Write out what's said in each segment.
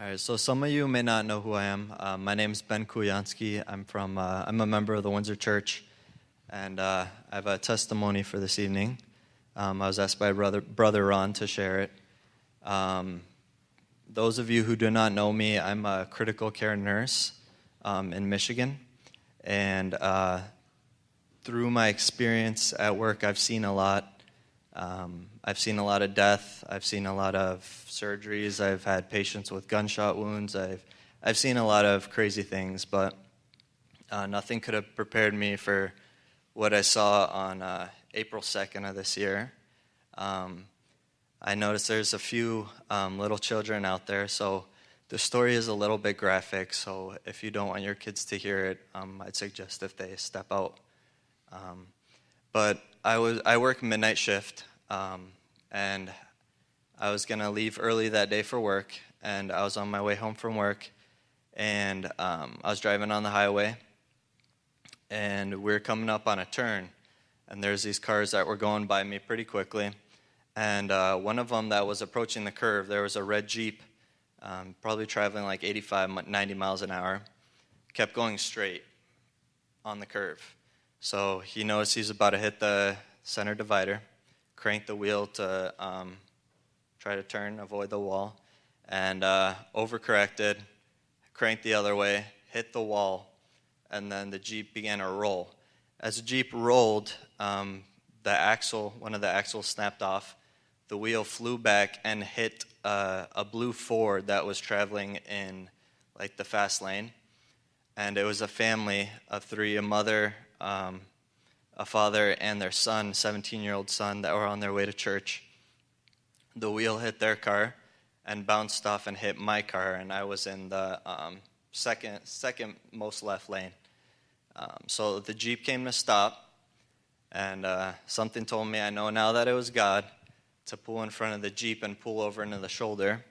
All right, so some of you may not know who I am. My name is Ben Kuyansky. I'm a member of the Windsor Church, and I have a testimony for this evening. I was asked by brother Ron to share it. Those of you who do not know me, I'm a critical care nurse in Michigan, and through my experience at work, I've seen a lot. I've seen a lot of death. I've seen a lot of surgeries. I've had patients with gunshot wounds. I've seen a lot of crazy things, but nothing could have prepared me for what I saw on April 2nd of this year. I noticed there's a few little children out there, so the story is a little bit graphic, so if you don't want your kids to hear it, I'd suggest if they step out. But I work midnight shift, and I was going to leave early that day for work, and I was on my way home from work, and I was driving on the highway, and we were coming up on a turn, and there's these cars that were going by me pretty quickly, and one of them that was approaching the curve, there was a red Jeep, probably traveling like 85, 90 miles an hour, kept going straight on the curve. So he noticed he's about to hit the center divider, cranked the wheel to try to turn, avoid the wall, and overcorrected, cranked the other way, hit the wall, and then the Jeep began to roll. As the Jeep rolled, one of the axles snapped off, the wheel flew back and hit a blue Ford that was traveling in like the fast lane, and it was a family of three, a mother, a father, and their son, 17-year-old son, that were on their way to church. The wheel hit their car and bounced off and hit my car, and I was in the second most left lane. So the Jeep came to stop, and something told me, I know now that it was God, to pull in front of the Jeep and pull over into the shoulder.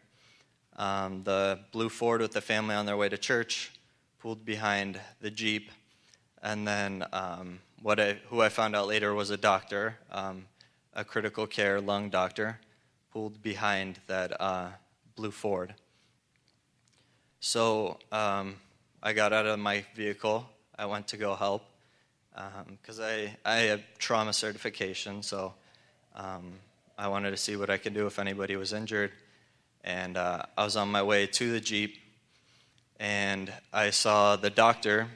The blue Ford with the family on their way to church pulled behind the Jeep, and then who I found out later was a doctor, a critical care lung doctor, pulled behind that blue Ford. So I got out of my vehicle. I went to go help because I have trauma certification, so I wanted to see what I could do if anybody was injured. And I was on my way to the Jeep, and I saw the doctor.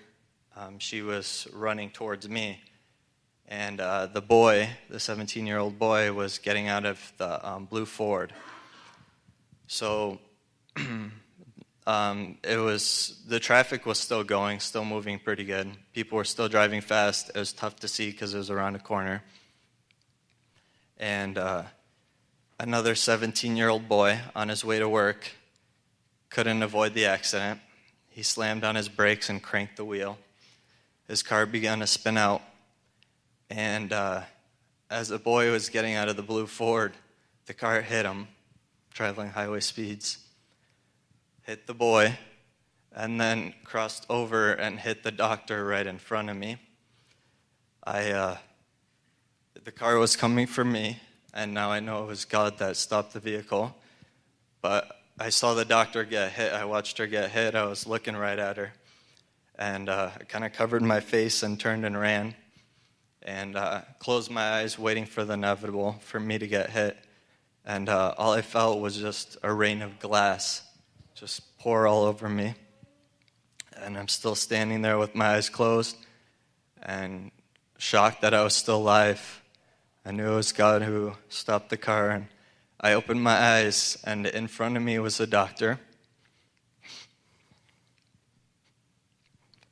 She was running towards me, and the 17-year-old boy, was getting out of the blue Ford. So the traffic was still going, still moving pretty good. People were still driving fast. It was tough to see because it was around a corner. And another 17-year-old boy on his way to work couldn't avoid the accident. He slammed on his brakes and cranked the wheel. His car began to spin out, and as the boy was getting out of the blue Ford, the car hit him, traveling highway speeds, hit the boy, and then crossed over and hit the doctor right in front of me. The car was coming for me, and now I know it was God that stopped the vehicle, but I saw the doctor get hit. I watched her get hit. I was looking right at her. And I kind of covered my face and turned and ran, and closed my eyes waiting for the inevitable, for me to get hit. And all I felt was just a rain of glass just pour all over me. And I'm still standing there with my eyes closed and shocked that I was still alive. I knew it was God who stopped the car, and I opened my eyes, and in front of me was a doctor.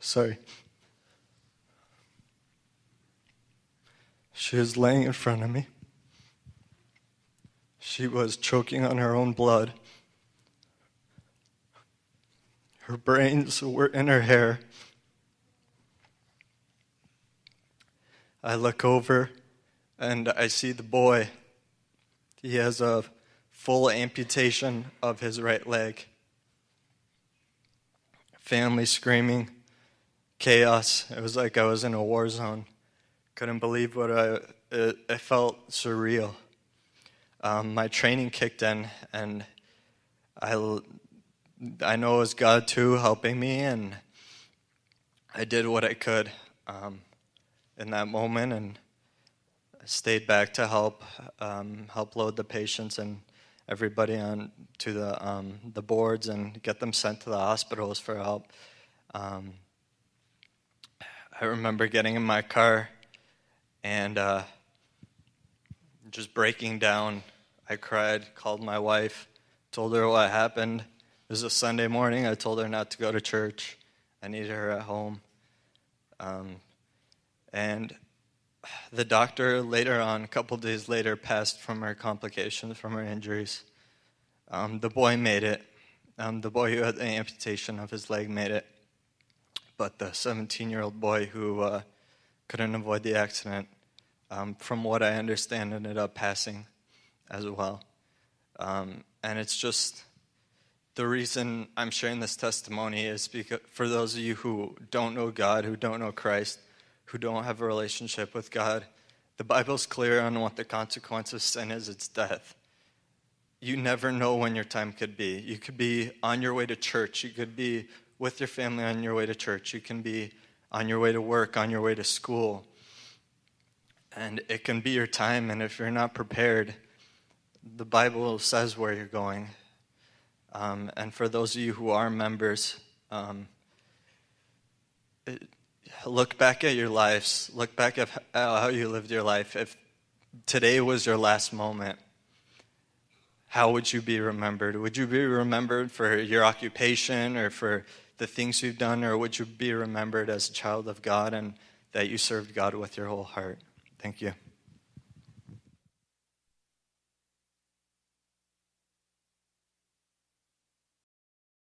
Sorry. She was laying in front of me. She was choking on her own blood. Her brains were in her hair. I look over, and I see the boy. He has a full amputation of his right leg. Family screaming. Chaos. It was like I was in a war zone. Couldn't believe it felt surreal. My training kicked in, and I know it was God too helping me, and I did what I could in that moment, and I stayed back to help load the patients and everybody on to the boards and get them sent to the hospitals for help. I remember getting in my car and just breaking down. I cried, called my wife, told her what happened. It was a Sunday morning. I told her not to go to church. I needed her at home. And the doctor later on, a couple days later, passed from her complications, from her injuries. The boy made it. The boy who had the amputation of his leg made it. But the 17-year-old boy who couldn't avoid the accident, from what I understand, ended up passing as well. And it's just, the reason I'm sharing this testimony is because for those of you who don't know God, who don't know Christ, who don't have a relationship with God, the Bible's clear on what the consequence of sin is. It's death. You never know when your time could be. You could be on your way to church. You could be with your family on your way to church. You can be on your way to work, on your way to school. And it can be your time, and if you're not prepared, the Bible says where you're going. And for those of you who are members, look back at your lives. Look back at how you lived your life. If today was your last moment, how would you be remembered? Would you be remembered for your occupation or for the things you've done, or would you be remembered as a child of God and that you served God with your whole heart? Thank you.